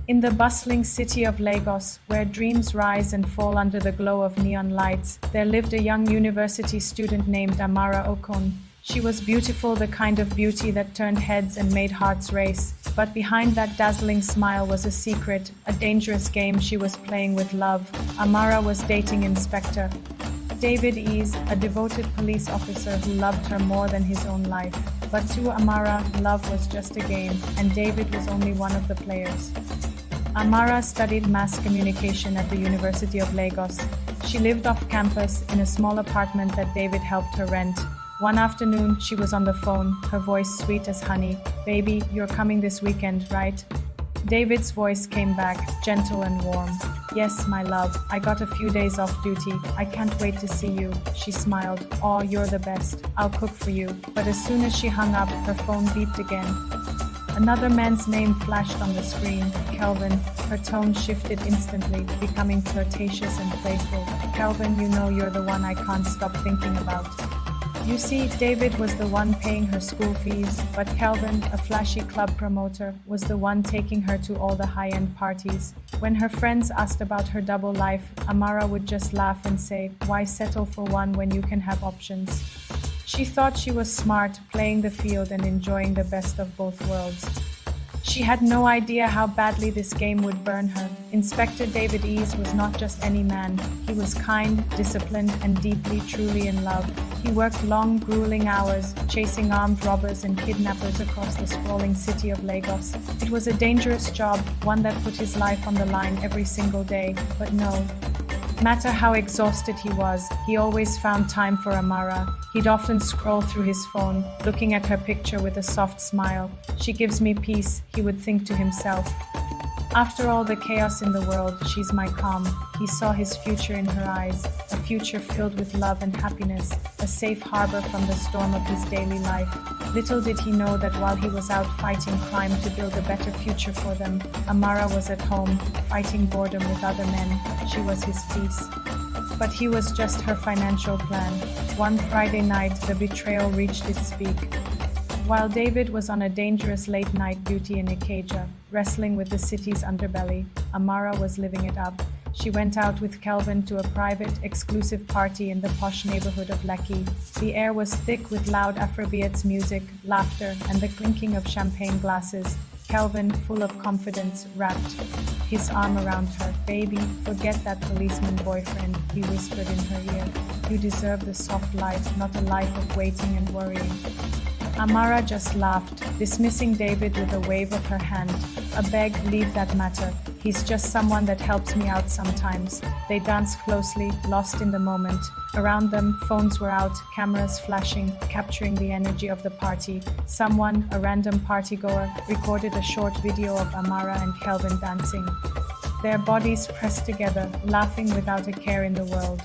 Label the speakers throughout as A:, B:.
A: In the bustling city of Lagos, where dreams rise and fall under the glow of neon lights, there lived a young university student named Amara Okon. She was beautiful, the kind of beauty that turned heads and made hearts race. But behind that dazzling smile was a secret, a dangerous game she was playing with love. Amara was dating Inspector David Ease, a devoted police officer who loved her more than his own life. But to Amara, love was just a game, and David was only one of the players. Amara studied mass communication at the University of Lagos. She lived off campus in a small apartment that David helped her rent. One afternoon, she was on the phone, her voice sweet as honey. "Baby, you're coming this weekend, right?" David's voice came back, gentle and warm. "Yes, my love, I got a few days off duty. I can't wait to see you." She smiled. "Oh, you're the best. I'll cook for you." But as soon as she hung up, her phone beeped again. Another man's name flashed on the screen, Kelvin. Her tone shifted instantly, becoming flirtatious and playful. "Kelvin, you know you're the one I can't stop thinking about." You see, David was the one paying her school fees, but Kelvin, a flashy club promoter, was the one taking her to all the high-end parties. When her friends asked about her double life, Amara would just laugh and say, "Why settle for one when you can have options?" She thought she was smart, playing the field and enjoying the best of both worlds. She had no idea how badly this game would burn her. Inspector David Ease was not just any man. He was kind, disciplined, and deeply, truly in love. He worked long, grueling hours, chasing armed robbers and kidnappers across the sprawling city of Lagos. It was a dangerous job, one that put his life on the line every single day. But no matter how exhausted he was, he always found time for Amara. He'd often scroll through his phone, looking at her picture with a soft smile. "She gives me peace," he would think to himself. "After all the chaos in the world, she's my calm." He saw his future in her eyes, a future filled with love and happiness, a safe harbor from the storm of his daily life. Little did he know that while he was out fighting crime to build a better future for them, Amara was at home, fighting boredom with other men. She was his peace. But he was just her financial plan. One Friday night, the betrayal reached its peak. While David was on a dangerous late-night duty in Ikeja, wrestling with the city's underbelly, Amara was living it up. She went out with Kelvin to a private, exclusive party in the posh neighborhood of Lekki. The air was thick with loud Afrobeats music, laughter, and the clinking of champagne glasses. Kelvin, full of confidence, wrapped his arm around her. "Baby, forget that policeman boyfriend," he whispered in her ear. "You deserve the soft life, not a life of waiting and worrying." Amara just laughed, dismissing David with a wave of her hand. "A beg, leave that matter. He's just someone that helps me out sometimes." They danced closely, lost in the moment. Around them, phones were out, cameras flashing, capturing the energy of the party. Someone, a random partygoer, recorded a short video of Amara and Kelvin dancing. Their bodies pressed together, laughing without a care in the world.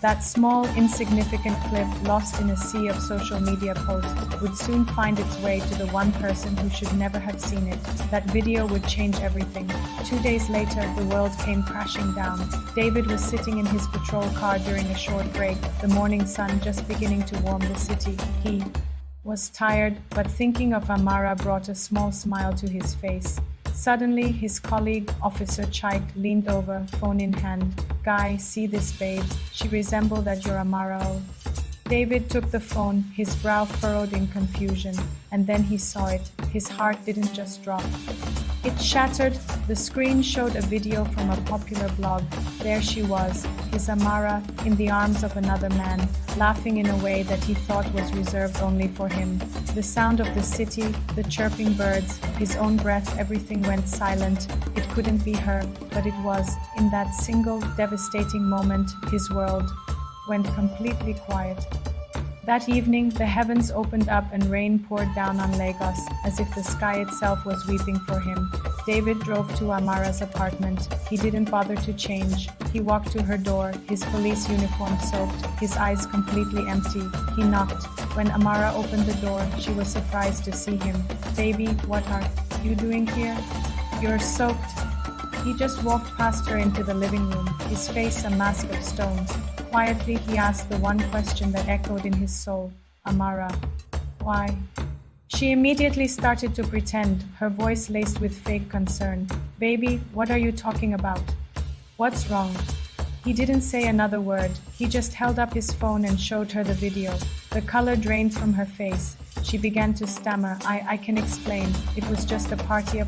A: That small, insignificant clip, lost in a sea of social media posts, would soon find its way to the one person who should never have seen it. That video would change everything. 2 days later, the world came crashing down. David was sitting in his patrol car during a short break, the morning sun just beginning to warm the city. He was tired, but thinking of Amara brought a small smile to his face. Suddenly, his colleague, Officer Chaik, leaned over, phone in hand. "Guy, see this babe. She resembled that your Amara." David took the phone, his brow furrowed in confusion, and then he saw it. His heart didn't just drop. It shattered. The screen showed a video from a popular blog. There she was, his Amara, in the arms of another man, laughing in a way that he thought was reserved only for him. The sound of the city, the chirping birds, his own breath, everything went silent. It couldn't be her, but it was. In that single, devastating moment, his world went completely quiet. That evening, the heavens opened up and rain poured down on Lagos, as if the sky itself was weeping for him. David drove to Amara's apartment. He didn't bother to change. He walked to her door, his police uniform soaked, his eyes completely empty. He knocked. When Amara opened the door, she was surprised to see him. "Baby, what are you doing here? You're soaked." He just walked past her into the living room, his face a mask of stone. Quietly, he asked the one question that echoed in his soul. "Amara, why?" She immediately started to pretend, her voice laced with fake concern. Baby, what are you talking about? What's wrong? He didn't say another word. He just held up his phone and showed her the video. The color drained from her face. She began to stammer. I can explain. It was just a party.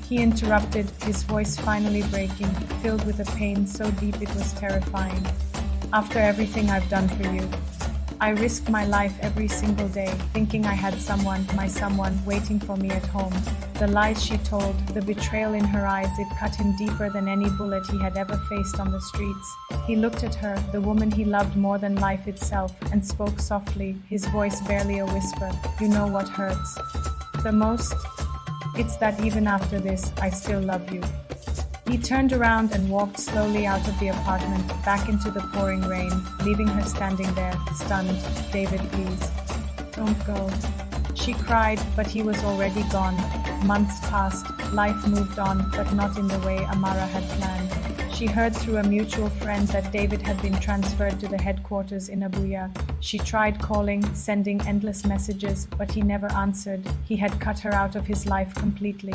A: He interrupted, his voice finally breaking, filled with a pain so deep it was terrifying. After everything I've done for you, I risked my life every single day, thinking I had someone, my someone, waiting for me at home. The lies she told, the betrayal in her eyes, it cut him deeper than any bullet he had ever faced on the streets. He looked at her, the woman he loved more than life itself, and spoke softly, his voice barely a whisper. You know what hurts the most? It's that even after this, I still love you. He turned around and walked slowly out of the apartment, back into the pouring rain, leaving her standing there, stunned. David, please. Don't go. She cried, but he was already gone. Months passed, life moved on, but not in the way Amara had planned. She heard through a mutual friend that David had been transferred to the headquarters in Abuja. She tried calling, sending endless messages, but he never answered. He had cut her out of his life completely.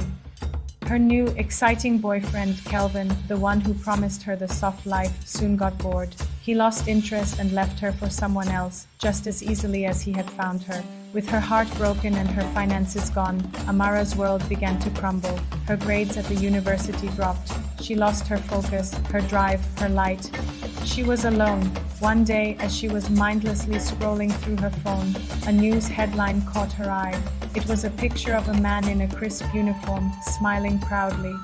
A: Her new, exciting boyfriend, Kelvin, the one who promised her the soft life, soon got bored. He lost interest and left her for someone else, just as easily as he had found her. With her heart broken and her finances gone, Amara's world began to crumble. Her grades at the university dropped. She lost her focus, her drive, her light. She was alone. One day, as she was mindlessly scrolling through her phone, a news headline caught her eye. It was a picture of a man in a crisp uniform, smiling proudly.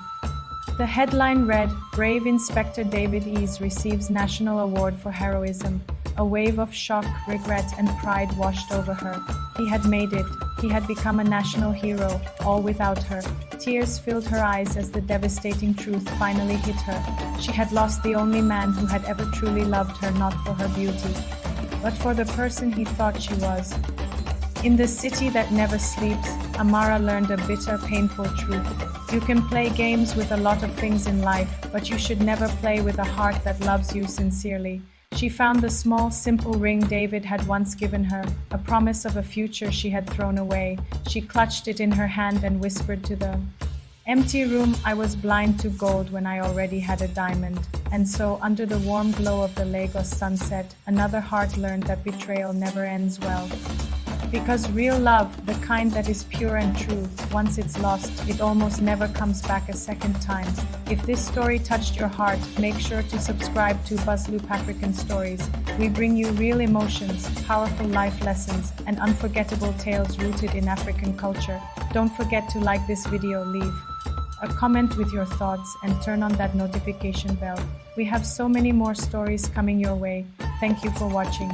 A: The headline read, Brave Inspector David Ease receives National Award for Heroism. A wave of shock, regret, and pride washed over her. He had made it. He had become a national hero, all without her. Tears filled her eyes as the devastating truth finally hit her. She had lost the only man who had ever truly loved her, not for her beauty, but for the person he thought she was. In the city that never sleeps, Amara learned a bitter, painful truth. You can play games with a lot of things in life, but you should never play with a heart that loves you sincerely. She found the small, simple ring David had once given her, a promise of a future she had thrown away. She clutched it in her hand and whispered to the empty room, I was blind to gold when I already had a diamond. And so, under the warm glow of the Lagos sunset, another heart learned that betrayal never ends well. Because real love, the kind that is pure and true, once it's lost, it almost never comes back a second time. If this story touched your heart, make sure to subscribe to BuzzLoop African Stories. We bring you real emotions, powerful life lessons, and unforgettable tales rooted in African culture. Don't forget to like this video, leave a comment with your thoughts, and turn on that notification bell. We have so many more stories coming your way. Thank you for watching.